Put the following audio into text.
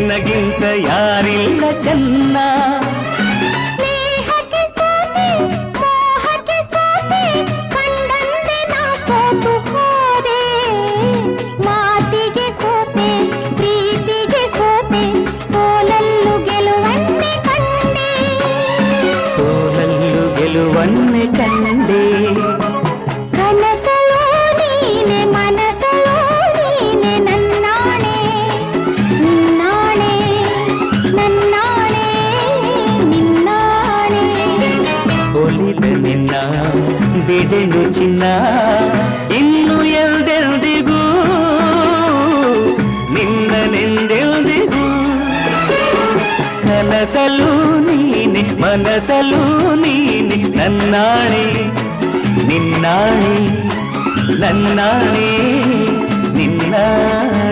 ನಿನಗಿಂತ ಯಾರಿಲ್ಲ ಚೆನ್ನ ಸ್ನೇಹಕ್ಕೆ ಸೋತೆ ಮೋಹಕ್ಕೆ ಸೋತೆ ಕಂಡಂತೆ ನಾ ಸೋತು ಹೋದೆ ಮಾತಿಗೆ ಸೋತೆ ಪ್ರೀತಿಗೆ ಸೋತೆ ಸೋಲಲ್ಲು ಗೆಲುವನ್ನೇ ಕಂಡೆ ಸೋಲಲ್ಲು ಗೆಲುವನ್ನೇ ಕಂಡೆ ಕನಸಲೋ ನೀನೆ ಮನಸಲೋ ನೀನೆ ನನ್ನಾಣೆ ನಿನ್ನಾಣೆ ನನ್ನಾಣೆ ನಿನ್ನಾಣೆ ಒಲಿದ ನಿನ್ನ ಬಿಡೆನು ಚಿನ್ನ ಇನ್ನು ಎಲ್ದೆಲ್ದಿಗೂ ನಿನ್ನನೆಂದೆಲ್ದಿಗೂ ಕನಸಲು ನೀನೆ ಮನಸಲು ನೀನೆ ನನ್ನಾಣೆ ನಿನ್ನಾಣೆ ನನ್ನಾಣೆ ನಿನ್ನಾಣೆ